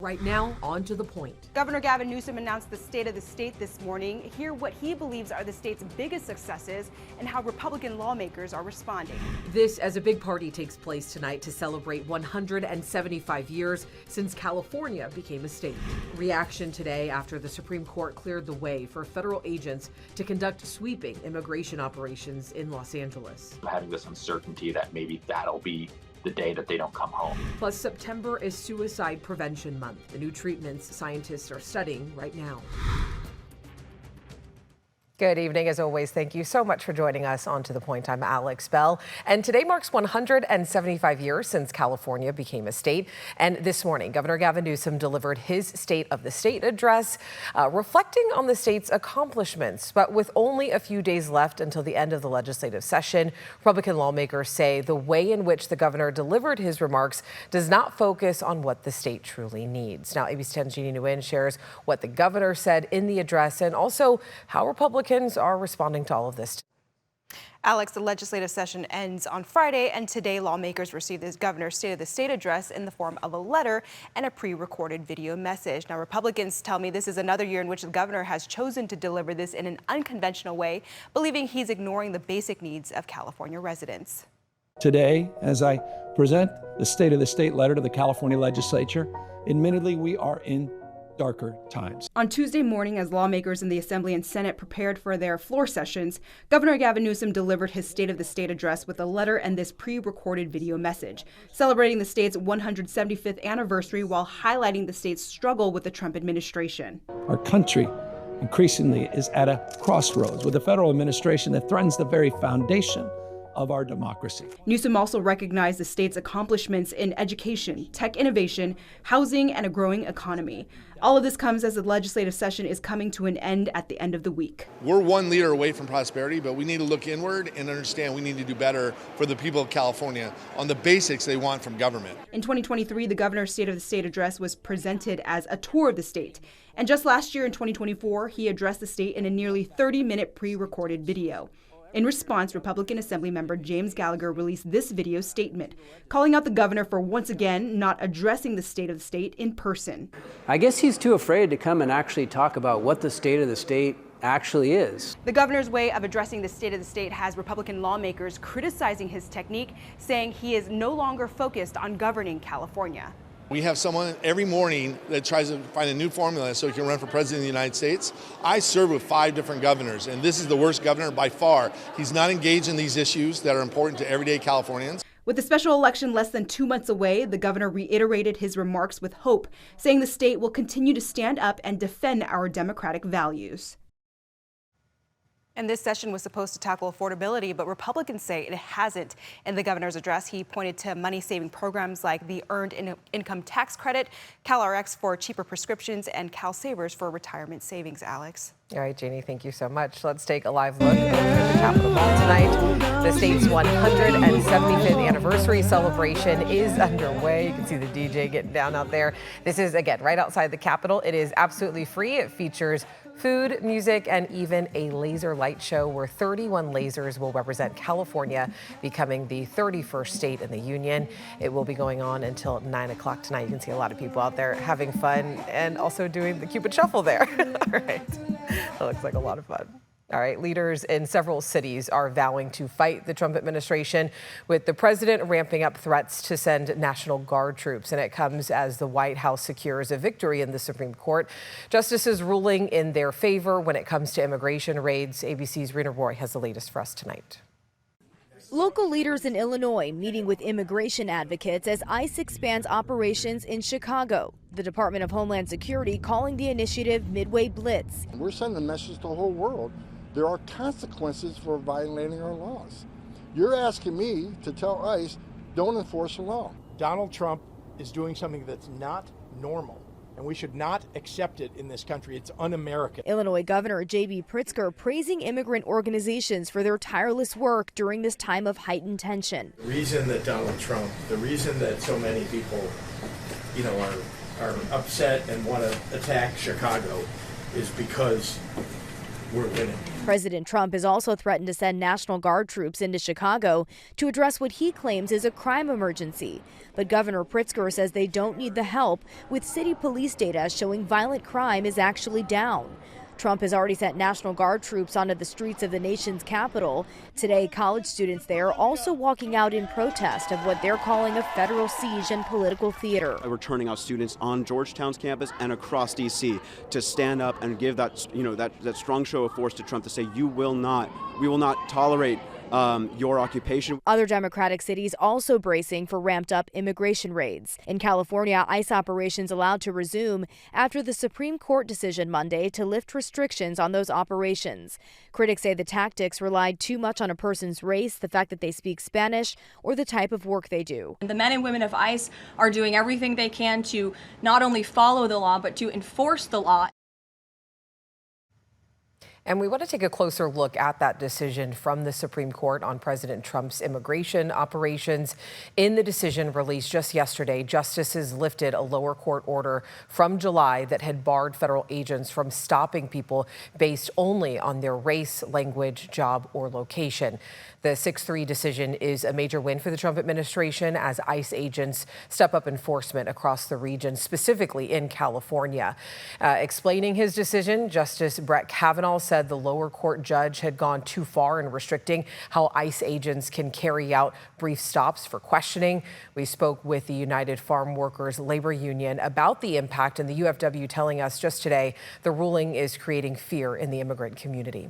Right now, on to the point. Governor Gavin Newsom announced the state of the state this morning. Hear what he believes are the state's biggest successes and how Republican lawmakers are responding. This as a big party takes place tonight to celebrate 175 years since California became a state. Reaction today after the Supreme Court cleared the way for federal agents to conduct sweeping immigration operations in Los Angeles. Having this uncertainty that maybe that'll be the day that they don't come home. Plus, September is Suicide Prevention Month, the new treatments scientists are studying right now. Good evening. As always, thank you so much for joining us on To The Point. I'm Alex Bell. And today marks 175 years since California became a state. And this morning, Governor Gavin Newsom delivered his State of the State address, reflecting on the state's accomplishments. But with only a few days left until the end of the legislative session, Republican lawmakers say the way in which the governor delivered his remarks does not focus on what the state truly needs. Now, ABC 10's Jeannie Nguyen shares what the governor said in the address and also how Republicans are responding to all of this. Alex, the legislative session ends on Friday, and today lawmakers received the governor's State of the State address in the form of a letter and a pre-recorded video message. Now, Republicans tell me this is another year in which the governor has chosen to deliver this in an unconventional way, believing he's ignoring the basic needs of California residents. Today, as I present the State of the State letter to the California legislature, admittedly, we are in darker times. On Tuesday morning, as lawmakers in the Assembly and Senate prepared for their floor sessions, Governor Gavin Newsom delivered his State of the State address with a letter and this pre-recorded video message, celebrating the state's 175th anniversary while highlighting the state's struggle with the Trump administration. Our country increasingly is at a crossroads with a federal administration that threatens the very foundation of our democracy. Newsom also recognized the state's accomplishments in education, tech innovation, housing, and a growing economy. All of this comes as the legislative session is coming to an end at the end of the week. We're one leader away from prosperity, but we need to look inward and understand we need to do better for the people of California on the basics they want from government. In 2023, the governor's State of the State address was presented as a tour of the state. And just last year in 2024, he addressed the state in a nearly 30-minute pre-recorded video. In response, Republican Assemblymember James Gallagher released this video statement, calling out the governor for once again not addressing the state of the state in person. I guess he's too afraid to come and actually talk about what the state of the state actually is. The governor's way of addressing the state of the state has Republican lawmakers criticizing his technique, saying he is no longer focused on governing California. We have someone every morning that tries to find a new formula so he can run for president of the United States. I served with 5 different governors, and this is the worst governor by far. He's not engaged in these issues that are important to everyday Californians. With the special election less than 2 months away, the governor reiterated his remarks with hope, saying the state will continue to stand up and defend our democratic values. And this session was supposed to tackle affordability, but Republicans say it hasn't. In the governor's address, he pointed to money-saving programs like the Earned Income Tax Credit, CalRx for cheaper prescriptions, and CalSavers for retirement savings. Alex. All right, Jeannie, thank you so much. Let's take a live look at the Capitol Hall tonight. The state's 175th anniversary celebration is underway. You can see the DJ getting down out there. This is, again, right outside the Capitol. It is absolutely free. It features food, music, and even a laser light show where 31 lasers will represent California becoming the 31st state in the union. It will be going on until 9 o'clock tonight. You can see a lot of people out there having fun and also doing the Cupid Shuffle there. All right. That looks like a lot of fun. All right, leaders in several cities are vowing to fight the Trump administration, with the president ramping up threats to send National Guard troops. And it comes as the White House secures a victory in the Supreme Court. Justices ruling in their favor when it comes to immigration raids. ABC's Rena Roy has the latest for us tonight. Local leaders in Illinois meeting with immigration advocates as ICE expands operations in Chicago. The Department of Homeland Security calling the initiative Midway Blitz. We're sending a message to the whole world. There are consequences for violating our laws. You're asking me to tell ICE, don't enforce the law. Donald Trump is doing something that's not normal, and we should not accept it in this country. It's un-American. Illinois Governor J.B. Pritzker praising immigrant organizations for their tireless work during this time of heightened tension. The reason that Donald Trump, the reason that so many people, are upset and want to attack Chicago is because we're winning. President Trump has also threatened to send National Guard troops into Chicago to address what he claims is a crime emergency. But Governor Pritzker says they don't need the help, with city police data showing violent crime is actually down. Trump has already sent National Guard troops onto the streets of the nation's capital. Today, college students there also walking out in protest of what they're calling a federal siege and political theater. We're turning out students on Georgetown's campus and across D.C. to stand up and give that strong show of force to Trump to say, we will not tolerate your occupation. Other Democratic cities also bracing for ramped up immigration raids. In California, ICE operations allowed to resume after the Supreme Court decision Monday to lift restrictions on those operations. Critics say the tactics relied too much on a person's race, the fact that they speak Spanish, or the type of work they do. The men and women of ICE are doing everything they can to not only follow the law, but to enforce the law. And we want to take a closer look at that decision from the Supreme Court on President Trump's immigration operations. In the decision released just yesterday, justices lifted a lower court order from July that had barred federal agents from stopping people based only on their race, language, job, or location. The 6-3 decision is a major win for the Trump administration as ICE agents step up enforcement across the region, specifically in California. Explaining his decision, Justice Brett Kavanaugh said the lower court judge had gone too far in restricting how ICE agents can carry out brief stops for questioning. We spoke with the United Farm Workers Labor Union about the impact, and the UFW telling us just today the ruling is creating fear in the immigrant community.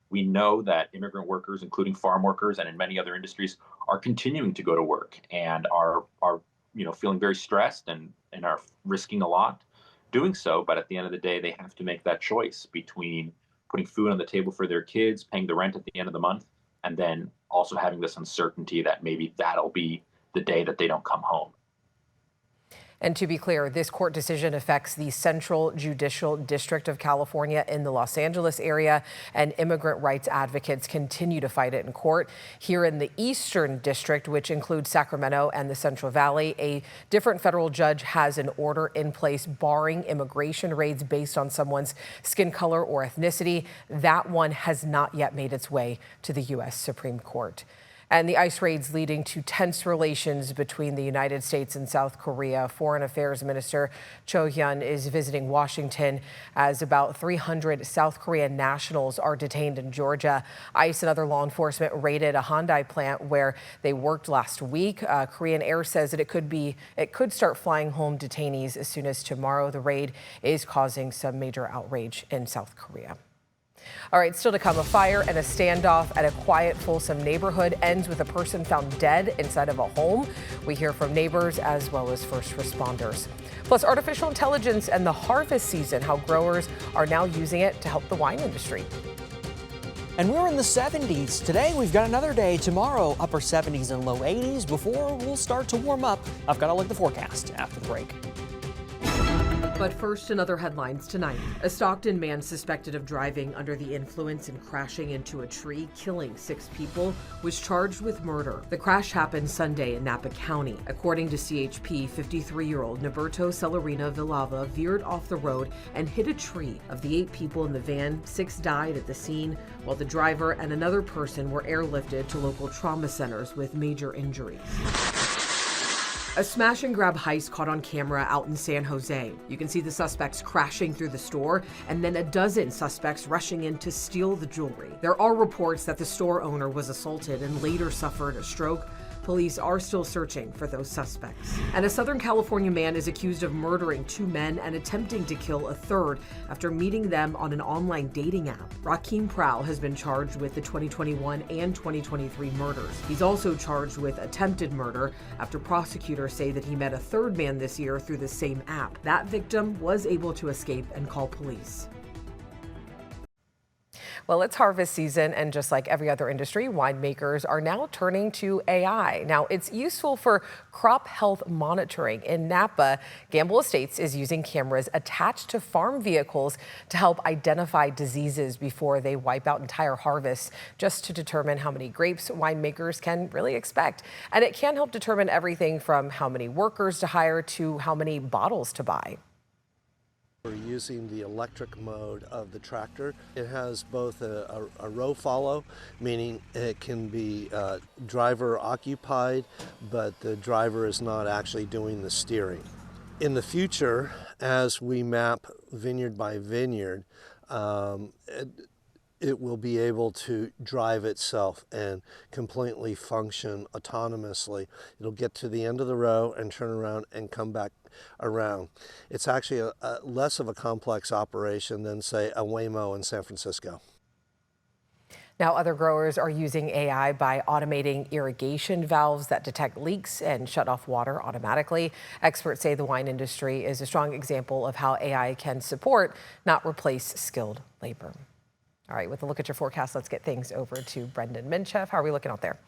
We know that immigrant workers, including farm workers and in many other industries, are continuing to go to work and are feeling very stressed and are risking a lot doing so. But at the end of the day, they have to make that choice between putting food on the table for their kids, paying the rent at the end of the month, and then also having this uncertainty that maybe that'll be the day that they don't come home. And to be clear, this court decision affects the Central Judicial District of California in the Los Angeles area, and immigrant rights advocates continue to fight it in court. Here in the Eastern District, which includes Sacramento and the Central Valley, a different federal judge has an order in place barring immigration raids based on someone's skin color or ethnicity. That one has not yet made its way to the U.S. Supreme Court. And the ICE raids leading to tense relations between the United States and South Korea. Foreign Affairs Minister Cho Hyun is visiting Washington as about 300 South Korean nationals are detained in Georgia. ICE and other law enforcement raided a Hyundai plant where they worked last week. Korean Air says that it could start flying home detainees as soon as tomorrow. The raid is causing some major outrage in South Korea. All right, still to come, a fire and a standoff at a quiet Folsom neighborhood ends with a person found dead inside of a home. We hear from neighbors as well as first responders. Plus, artificial intelligence and the harvest season, how growers are now using it to help the wine industry. And we're in the 70s. Today, we've got another day. Tomorrow, upper 70s and low 80s before we'll start to warm up. I've got to look at the forecast after the break. But first, in other headlines tonight. A Stockton man suspected of driving under the influence and crashing into a tree, killing 6 people, was charged with murder. The crash happened Sunday in Napa County. According to CHP, 53-year-old Noberto Celerina Villava veered off the road and hit a tree. Of the 8 people in the van, 6 died at the scene, while the driver and another person were airlifted to local trauma centers with major injuries. A smash and grab heist caught on camera out in San Jose. You can see the suspects crashing through the store and then a dozen suspects rushing in to steal the jewelry. There are reports that the store owner was assaulted and later suffered a stroke. Police are still searching for those suspects. And a Southern California man is accused of murdering 2 men and attempting to kill a third after meeting them on an online dating app. Rakeem Prowl has been charged with the 2021 and 2023 murders. He's also charged with attempted murder after prosecutors say that he met a third man this year through the same app. That victim was able to escape and call police. Well, it's harvest season, and just like every other industry, winemakers are now turning to AI. Now, it's useful for crop health monitoring. In Napa, Gamble Estates is using cameras attached to farm vehicles to help identify diseases before they wipe out entire harvests, just to determine how many grapes winemakers can really expect. And it can help determine everything from how many workers to hire to how many bottles to buy. using the electric mode of the tractor. It has both a row follow, meaning it can be driver occupied, but the driver is not actually doing the steering. In the future, as we map vineyard by vineyard, it will be able to drive itself and completely function autonomously. It'll get to the end of the row and turn around and come back around. It's actually a less of a complex operation than, say, a Waymo in San Francisco. Now, other growers are using AI by automating irrigation valves that detect leaks and shut off water automatically. Experts say the wine industry is a strong example of how AI can support, not replace, skilled labor. All right, with a look at your forecast, let's get things over to Brendan Minchef. How are we looking out there?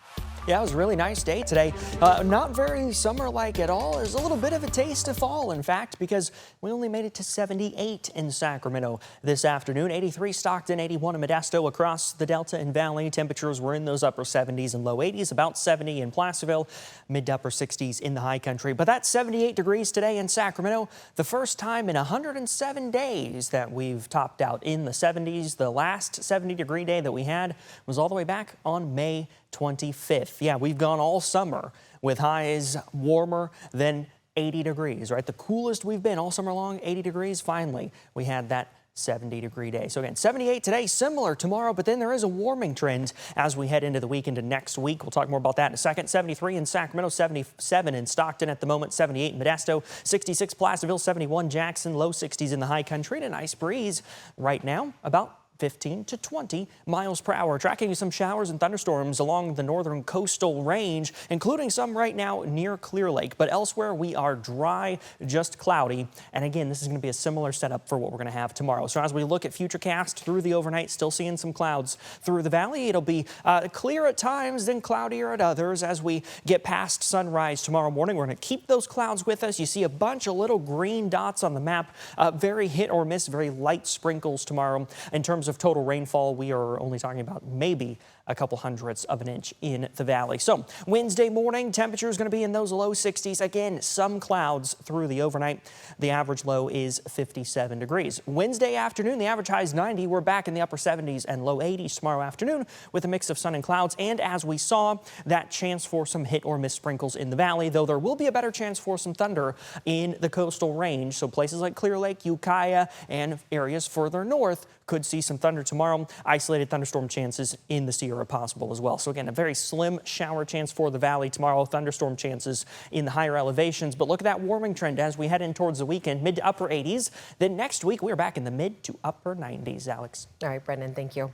Yeah, it was a really nice day today. Not very summer-like at all. There's a little bit of a taste of fall, in fact, because we only made it to 78 in Sacramento this afternoon. 83 Stockton, 81 in Modesto. Across the Delta and Valley, temperatures were in those upper 70s and low 80s, about 70 in Placerville, mid to upper 60s in the high country. But that's 78 degrees today in Sacramento, the first time in 107 days that we've topped out in the 70s. The last 70-degree day that we had was all the way back on May 25th. Yeah, we've gone all summer with highs warmer than 80 degrees, right? The coolest we've been all summer long, 80 degrees. Finally, we had that 70-degree day. So again, 78 today, similar tomorrow, but then there is a warming trend as we head into the week, into next week. We'll talk more about that in a second. 73 in Sacramento, 77 in Stockton at the moment, 78 in Modesto, 66 Placerville, 71 Jackson, low 60s in the high country, and a nice breeze right now, about 15 to 20 miles per hour. Tracking some showers and thunderstorms along the northern coastal range, including some right now near Clear Lake. But elsewhere, we are dry, just cloudy. And again, this is going to be a similar setup for what we're going to have tomorrow. So as we look at Futurecast through the overnight, still seeing some clouds through the valley. It'll be clear at times, then cloudier at others. As we get past sunrise tomorrow morning, we're going to keep those clouds with us. You see a bunch of little green dots on the map. Very hit or miss, very light sprinkles tomorrow. In terms of total rainfall, we are only talking about maybe a couple hundredths of an inch in the valley. So Wednesday morning, temperature is going to be in those low 60s. Again, some clouds through the overnight. The average low is 57 degrees. Wednesday afternoon, the average high is 90. We're back in the upper 70s and low 80s tomorrow afternoon with a mix of sun and clouds. And as we saw, that chance for some hit or miss sprinkles in the valley, though there will be a better chance for some thunder in the coastal range. So places like Clear Lake, Ukiah, and areas further north could see some thunder tomorrow. Isolated thunderstorm chances in the Sierra possible as well. So again, a very slim shower chance for the valley tomorrow. Thunderstorm chances in the higher elevations. But look at that warming trend as we head in towards the weekend, mid to upper 80s. Then next week, we're back in the mid to upper 90s, Alex. All right, Brendan, thank you.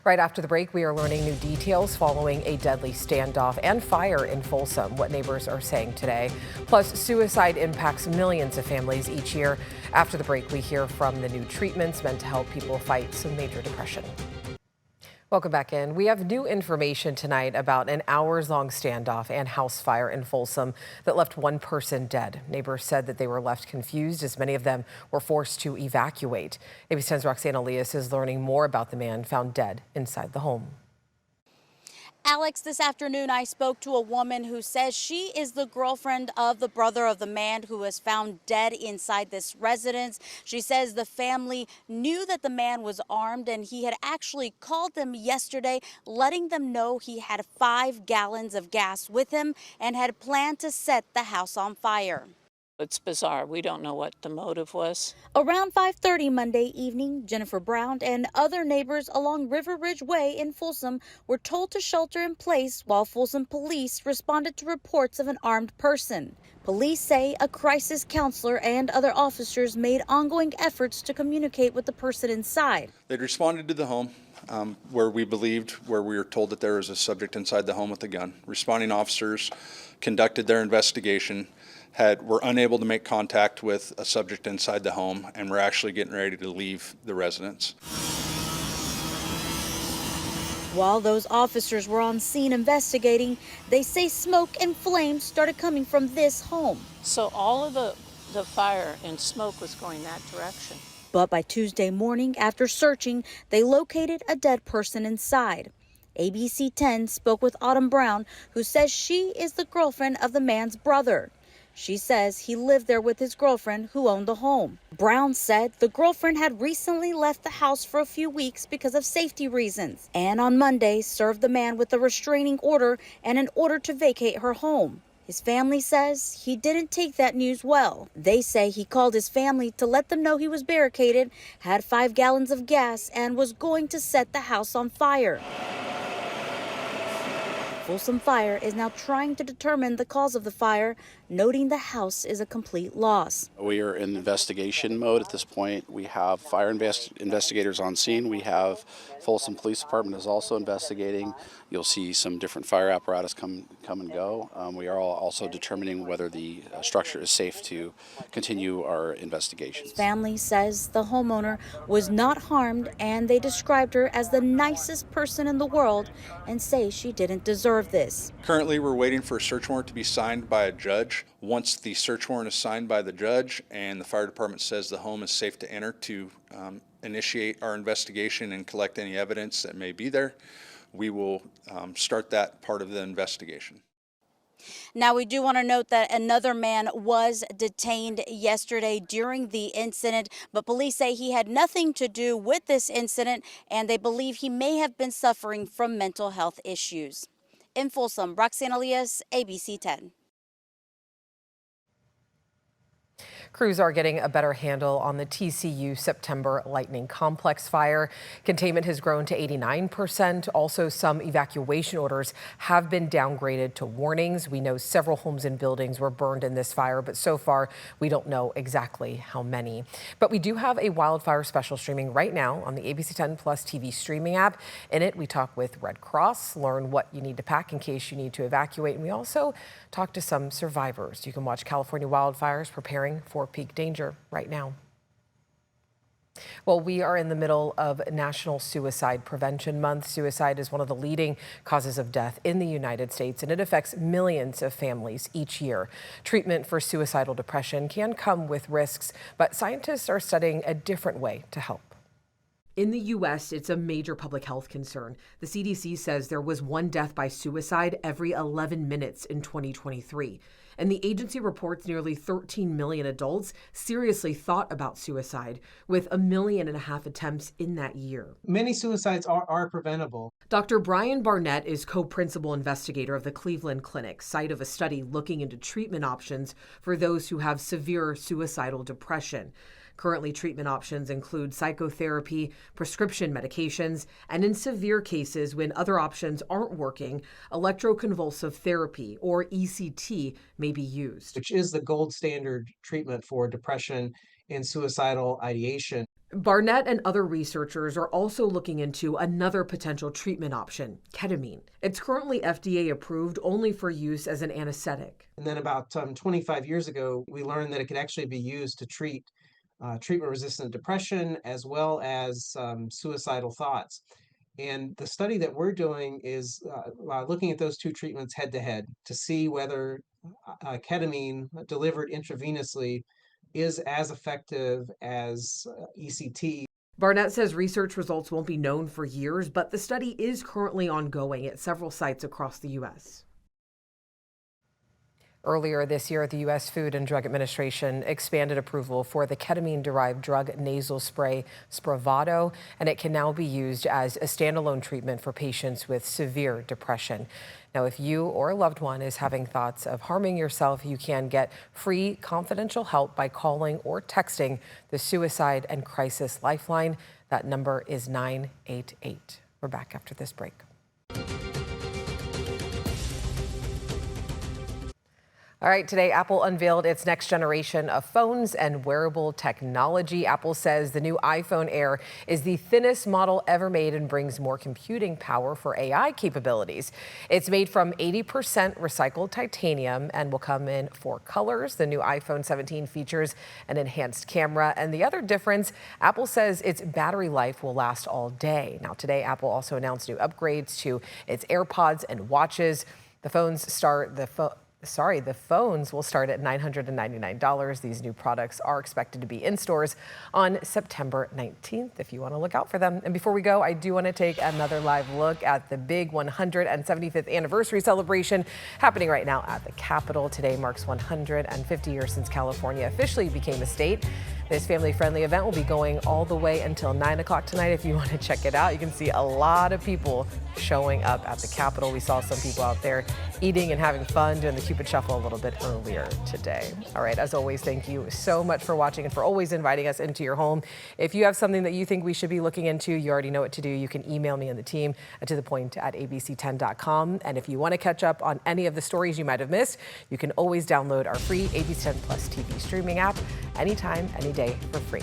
Right after the break, we are learning new details following a deadly standoff and fire in Folsom, what neighbors are saying today. Plus, suicide impacts millions of families each year. After the break, we hear from the new treatments meant to help people fight some major depression. Welcome back in. We have new information tonight about an hours-long standoff and house fire in Folsom that left one person dead. Neighbors said that they were left confused as many of them were forced to evacuate. ABC 10's Roxana Elias is learning more about the man found dead inside the home. Alex, this afternoon I spoke to a woman who says she is the girlfriend of the brother of the man who was found dead inside this residence. She says the family knew that the man was armed and he had actually called them yesterday, letting them know he had 5 gallons of gas with him and had planned to set the house on fire. It's bizarre. We don't know what the motive was. Around 5:30 Monday evening, Jennifer Brown and other neighbors along River Ridge Way in Folsom were told to shelter in place while Folsom police responded to reports of an armed person. Police say a crisis counselor and other officers made ongoing efforts to communicate with the person inside. They'd responded to the home where we were told that there was a subject inside the home with a gun. Responding officers conducted their investigation, were unable to make contact with a subject inside the home, and were actually getting ready to leave the residence. While those officers were on scene investigating, they say smoke and flames started coming from this home. So all of the fire and smoke was going that direction. But by Tuesday morning, after searching, they located a dead person inside. ABC 10 spoke with Autumn Brown, who says she is the girlfriend of the man's brother. She says he lived there with his girlfriend who owned the home. Brown said the girlfriend had recently left the house for a few weeks because of safety reasons, and on Monday served the man with a restraining order and an order to vacate her home. His family says he didn't take that news well. They say he called his family to let them know he was barricaded, had 5 gallons of gas, and was going to set the house on fire. Folsom Fire is now trying to determine the cause of the fire, noting the house is a complete loss. We are in investigation mode at this point. We have fire investigators on scene. We have Folsom Police Department is also investigating. You'll see some different fire apparatus come and go. We are also determining whether the structure is safe to continue our investigations. Family says the homeowner was not harmed, and they described her as the nicest person in the world and say she didn't deserve this. Currently, we're waiting for a search warrant to be signed by a judge. Once the search warrant is signed by the judge and the fire department says the home is safe to enter to initiate our investigation and collect any evidence that may be there, we will start that part of the investigation. Now, we do want to note that another man was detained yesterday during the incident, but police say he had nothing to do with this incident, and they believe he may have been suffering from mental health issues. In Folsom, Roxanne Elias, ABC 10. Crews are getting a better handle on the TCU September lightning complex fire. Containment has grown to 89%. Also, some evacuation orders have been downgraded to warnings. We know several homes and buildings were burned in this fire, but so far we don't know exactly how many. But we do have a wildfire special streaming right now on the ABC 10 Plus TV streaming app. In it, we talk with Red Cross, learn what you need to pack in case you need to evacuate, and we also talk to some survivors. You can watch California wildfires preparing for peak danger right now. Well, we are in the middle of National Suicide Prevention Month. Suicide is one of the leading causes of death in the United States, and it affects millions of families each year. Treatment for suicidal depression can come with risks, but scientists are studying a different way to help. In the U.S., it's a major public health concern. The CDC says there was 1 death by suicide every 11 minutes in 2023. And the agency reports nearly 13 million adults seriously thought about suicide, with 1.5 million attempts in that year. Many suicides are preventable. Dr. Brian Barnett is co-principal investigator of the Cleveland Clinic, site of a study looking into treatment options for those who have severe suicidal depression. Currently, treatment options include psychotherapy, prescription medications, and in severe cases when other options aren't working, electroconvulsive therapy, or ECT, may be used. Which is the gold standard treatment for depression and suicidal ideation. Barnett and other researchers are also looking into another potential treatment option, ketamine. It's currently FDA approved only for use as an anesthetic. And then about 25 years ago, we learned that it could actually be used to treat treatment-resistant depression as well as suicidal thoughts. And the study that we're doing is looking at those two treatments head-to-head to see whether ketamine delivered intravenously is as effective as ECT. Barnett says research results won't be known for years, but the study is currently ongoing at several sites across the U.S. Earlier this year, the U.S. Food and Drug Administration expanded approval for the ketamine-derived drug nasal spray Spravato, and it can now be used as a standalone treatment for patients with severe depression. Now, if you or a loved one is having thoughts of harming yourself, you can get free confidential help by calling or texting the Suicide and Crisis Lifeline. That number is 988. We're back after this break. All right, today Apple unveiled its next generation of phones and wearable technology. Apple says the new iPhone Air is the thinnest model ever made and brings more computing power for AI capabilities. It's made from 80% recycled titanium and will come in 4 colors. The new iPhone 17 features an enhanced camera, and the other difference, Apple says its battery life will last all day. Now, today Apple also announced new upgrades to its AirPods and watches. The The phones will start at $999. These new products are expected to be in stores on September 19th if you want to look out for them. And before we go, I do want to take another live look at the big 175th anniversary celebration happening right now at the Capitol. Today marks 150 years since California officially became a state. This family-friendly event will be going all the way until 9 o'clock tonight. If you want to check it out, you can see a lot of people showing up at the Capitol. We saw some people out there eating and having fun, doing the Cupid Shuffle a little bit earlier today. All right, as always, thank you so much for watching and for always inviting us into your home. If you have something that you think we should be looking into, you already know what to do. You can email me and the team to thepoint@abc10.com. And if you want to catch up on any of the stories you might have missed, you can always download our free ABC10 Plus TV streaming app anytime, any day for free.